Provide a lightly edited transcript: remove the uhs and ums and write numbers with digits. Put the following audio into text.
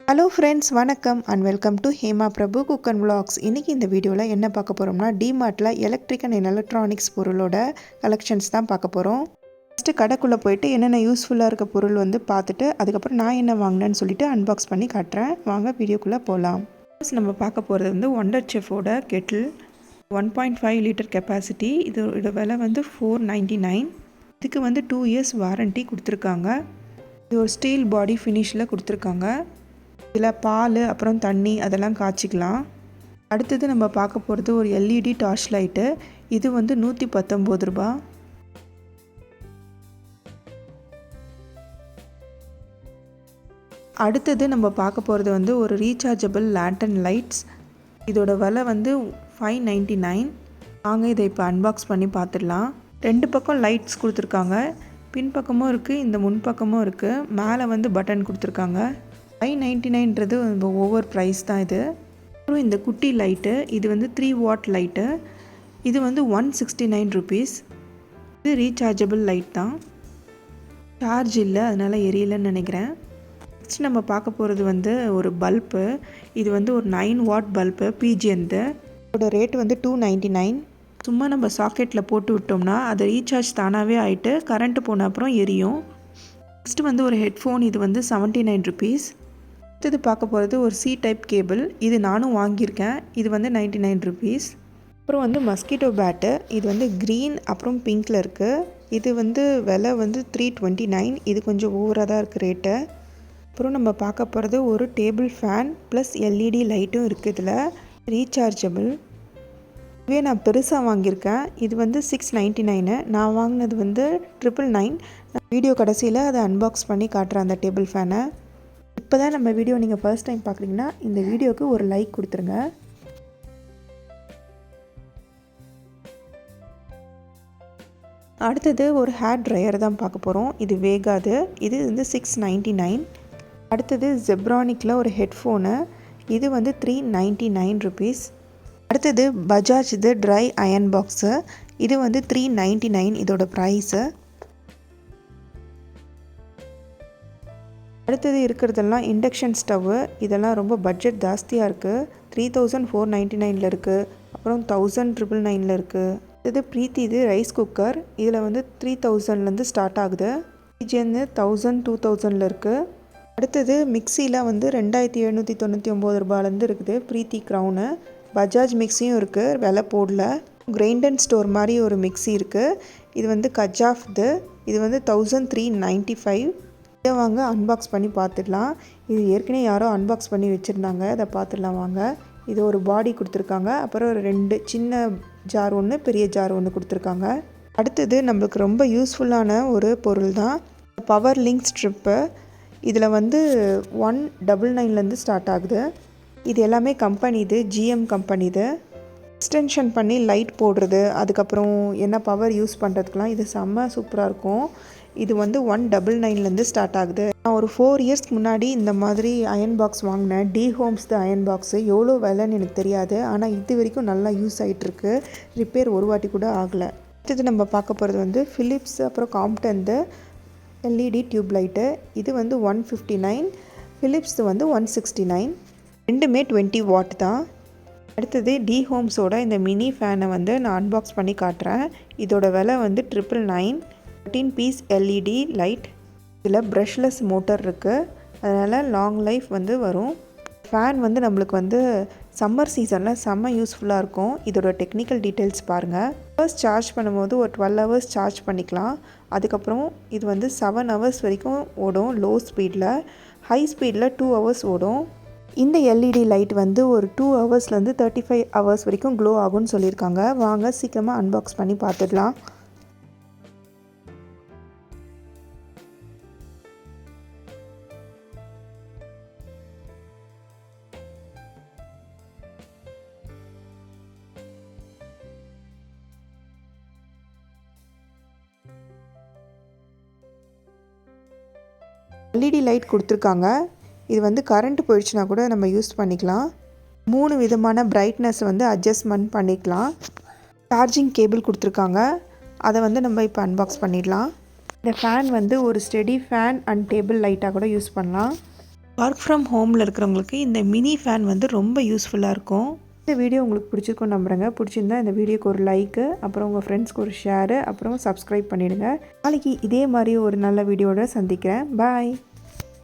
Hello friends, வணக்கம் and welcome to Hema Prabhu cook and vlogs. இன்றைக்கி இந்த வீடியோவில் என்ன பார்க்க போகிறோம்னா, டிமார்ட்டில் எலக்ட்ரிக் அண்ட் எலக்ட்ரானிக்ஸ் பொருளோட கலெக்ஷன்ஸ் தான் பார்க்க போகிறோம். ஃபஸ்ட்டு கடைக்குள்ளே போயிட்டு என்னென்ன யூஸ்ஃபுல்லாக இருக்க பொருள் வந்து பார்த்துட்டு அதுக்கப்புறம் நான் என்ன வாங்கினேன்னு சொல்லிட்டு அன்பாக்ஸ் பண்ணி காட்டுறேன். வாங்க வீடியோக்குள்ளே போகலாம். ஃபர்ஸ்ட் நம்ம பார்க்க போகிறது வந்து ஒண்டர் செஃபோட கெட்டில் 1.5 லிட்டர் கெப்பாசிட்டி. இதோட விலை வந்து $499. இதுக்கு வந்து 2 years வாரண்ட்டி கொடுத்துருக்காங்க. இது ஒரு ஸ்டீல் பாடி ஃபினிஷில் கொடுத்துருக்காங்க. இதில் பால் அப்புறம் தண்ணி அதெல்லாம் காய்ச்சிக்கலாம். அடுத்தது நம்ம பார்க்க போகிறது ஒரு எல்இடி டார்ச் லைட்டு. இது வந்து $119. அடுத்தது நம்ம பார்க்க போகிறது வந்து ஒரு ரீசார்ஜபிள் லேண்டன் லைட்ஸ். இதோட விலை வந்து $599. வாங்க இதை இப்போ அன்பாக்ஸ் பண்ணி பார்த்துடலாம். 2 பக்கம் லைட்ஸ் கொடுத்துருக்காங்க. பின்பக்கமும் இருக்குது, இந்த முன்பக்கமும் இருக்குது. மேலே வந்து பட்டன் கொடுத்துருக்காங்க. $599ன்றது ஓவர் ப்ரைஸ் தான் இது. அப்புறம் இந்த குட்டி லைட்டு, இது வந்து 3 watt லைட்டு. இது வந்து $169. இது ரீசார்ஜபிள் லைட் தான், சார்ஜ் இல்லை, அதனால் எரியலைன்னு நினைக்கிறேன். நெக்ஸ்ட் நம்ம பார்க்க போகிறது வந்து ஒரு பல்பு. இது வந்து ஒரு 9 watt பல்பு பிஜிஎன்து. இதோட ரேட் வந்து $299. சும்மா நம்ம சாக்கெட்டில் போட்டு விட்டோம்னா அது ரீசார்ஜ் தானாகவே ஆகிட்டு கரண்ட்டு போன அப்புறம் எரியும். நெக்ஸ்ட் வந்து ஒரு ஹெட்ஃபோன். இது வந்து $79. அடுத்தது பார்க்க போகிறது ஒரு சி டைப் கேபிள். இது நானும் வாங்கியிருக்கேன். இது வந்து $99. அப்புறம் வந்து மஸ்கிட்டோ பேட்டு. இது வந்து க்ரீன் அப்புறம் பிங்க்கில் இருக்குது. இது வந்து விலை வந்து $329. இது கொஞ்சம் ஓவராக தான் இருக்குது ரேட்டு. அப்புறம் நம்ம பார்க்க போகிறது ஒரு டேபிள் ஃபேன் ப்ளஸ் எல்இடி லைட்டும் இருக்குது. இதில் ரீசார்ஜபிள். இதுவே நான் பெருசாக வாங்கியிருக்கேன். இது வந்து $699. நான் வாங்கினது வந்து $999. நான் வீடியோ கடைசியில் அதை அன்பாக்ஸ் பண்ணி காட்டுறேன் அந்த டேபிள் ஃபேனை. இப்போ தான் நம்ம வீடியோ நீங்கள் ஃபர்ஸ்ட் டைம் பார்க்குறீங்கன்னா இந்த வீடியோவுக்கு ஒரு லைக் கொடுத்துருங்க. அடுத்தது ஒரு ஹேர் ட்ரையர் தான் பார்க்க போகிறோம். இது வேகாது. இது வந்து $699. அடுத்தது ஜெப்ரானிக்கில் ஒரு ஹெட்ஃபோனு. இது வந்து $399. அடுத்தது பஜாஜ் இது ட்ரை அயன் பாக்ஸு. இது வந்து $399 இதோட ப்ரைஸு. அடுத்தது இருக்கிறதெல்லாம் இண்டக்ஷன் ஸ்டவ்வு. இதெல்லாம் ரொம்ப பட்ஜெட் ஜாஸ்தியாக இருக்குது. $3499 இருக்குது. அப்புறம் $1999 இருக்குது. இது ப்ரீத்தி இது ரைஸ் குக்கர். இதில் வந்து 3000லேருந்து ஸ்டார்ட் ஆகுது. பிஜிஎன்னு 1000 2000 இருக்குது. அடுத்தது மிக்சியில் வந்து $2799 இருக்குது. ப்ரீத்தி க்ரௌனு. பஜாஜ் மிக்சியும் இருக்குது, விலை போடல. கிரைண்டர் ஸ்டோர் மாதிரி ஒரு மிக்சி இருக்குது. இது வந்து கஜாஃப்து. இது வந்து $1395. இதை வாங்க அன்பாக்ஸ் பண்ணி பார்த்துடலாம். இது ஏற்கனவே யாரோ அன்பாக்ஸ் பண்ணி வச்சுருந்தாங்க, அதை பார்த்துடலாம் வாங்க. இது ஒரு பாடி கொடுத்துருக்காங்க. அப்புறம் ஒரு 2 சின்ன ஜார் ஒன்று, பெரிய ஜார் ஒன்று கொடுத்துருக்காங்க. அடுத்தது நம்மளுக்கு ரொம்ப யூஸ்ஃபுல்லான ஒரு பொருள் தான் பவர் லிங்க் ஸ்ட்ரிப்பு. இதில் வந்து $199லேருந்து ஸ்டார்ட் ஆகுது. இது எல்லாமே கம்பெனி, இது ஜிஎம் கம்பெனி. இது எக்ஸ்டென்ஷன் பண்ணி லைட் போடுறது, அதுக்கப்புறம் என்ன பவர் யூஸ் பண்ணுறதுக்கெலாம் இது செம்ம சூப்பராக இருக்கும். இது வந்து $199லேருந்து ஸ்டார்ட் ஆகுது. நான் ஒரு 4 இயர்ஸ்க்கு முன்னாடி இந்த மாதிரி அயன் பாக்ஸ் வாங்கினேன். டி ஹோம்ஸ் த அயன் பாக்ஸு. எவ்வளோ விலைன்னு எனக்கு தெரியாது, ஆனால் இது வரைக்கும் நல்லா யூஸ் ஆகிட்டுருக்கு. ரிப்பேர் ஒரு வாட்டி கூட ஆகலை. அடுத்தது நம்ம பார்க்க போகிறது வந்து ஃபிலிப்ஸ் அப்புறம் காம்ப்டன்து எல்இடி டியூப் லைட்டு. இது வந்து $159. ஃபிலிப்ஸ் வந்து $169. ரெண்டுமே 20 watt தான். அடுத்தது டி ஹோம்ஸோட இந்த மினி ஃபேனை வந்து நான் அன்பாக்ஸ் பண்ணி காட்டுறேன். இதோட விலை வந்து $999. 13 பீஸ் எல்இடி லைட். இதில் ப்ரஷ்லெஸ் மோட்டர் இருக்குது, அதனால் லாங் லைஃப் வந்து வரும். ஃபேன் வந்து நம்மளுக்கு வந்து சம்மர் சீசனில் செம்ம யூஸ்ஃபுல்லாக இருக்கும். இதோட டெக்னிக்கல் டீட்டெயில்ஸ் பாருங்கள். ஃபர்ஸ்ட் சார்ஜ் பண்ணும்போது ஒரு 12 hours சார்ஜ் பண்ணிக்கலாம். அதுக்கப்புறம் இது வந்து 7 hours வரைக்கும் ஓடும் லோ ஸ்பீடில். ஹை ஸ்பீடில் 2 hours ஓடும். இந்த எல்இடி லைட் வந்து ஒரு 2 ஹவர்ஸ்லேருந்து 35 hours வரைக்கும் க்ளோ ஆகும்னு சொல்லியிருக்காங்க. வாங்க சீக்கிரமாக அன்பாக்ஸ் பண்ணி பார்த்துடலாம். எல்இடி லைட் கொடுத்துருக்காங்க. இது வந்து கரண்ட் போயிடுச்சுன்னா கூட நம்ம யூஸ் பண்ணிக்கலாம். 3 விதமான பிரைட்னஸ் வந்து அட்ஜஸ்ட்மெண்ட் பண்ணிக்கலாம். சார்ஜிங் கேபிள் கொடுத்துருக்காங்க. அதை வந்து நம்ம இப்போ அன்பாக்ஸ் பண்ணிடலாம். இந்த ஃபேன் வந்து ஒரு ஸ்டெடி ஃபேன் அண்ட் டேபிள் லைட்டாக கூட யூஸ் பண்ணலாம். ஒர்க் ஃப்ரம் ஹோமில் இருக்கிறவங்களுக்கு இந்த மினி ஃபேன் வந்து ரொம்ப யூஸ்ஃபுல்லாக இருக்கும். இந்த வீடியோ உங்களுக்கு பிடிச்சிருக்கும்னு நம்புகிறேங்க. பிடிச்சிருந்தா இந்த வீடியோக்கு ஒரு லைக்கு, அப்புறம் உங்கள் ஃப்ரெண்ட்ஸ்க்கு ஒரு ஷேரு, அப்புறம் சப்ஸ்கிரைப் பண்ணிவிடுங்க. நாளைக்கு இதே மாதிரி ஒரு நல்ல வீடியோவோட சந்திக்கிறேன். பாய்.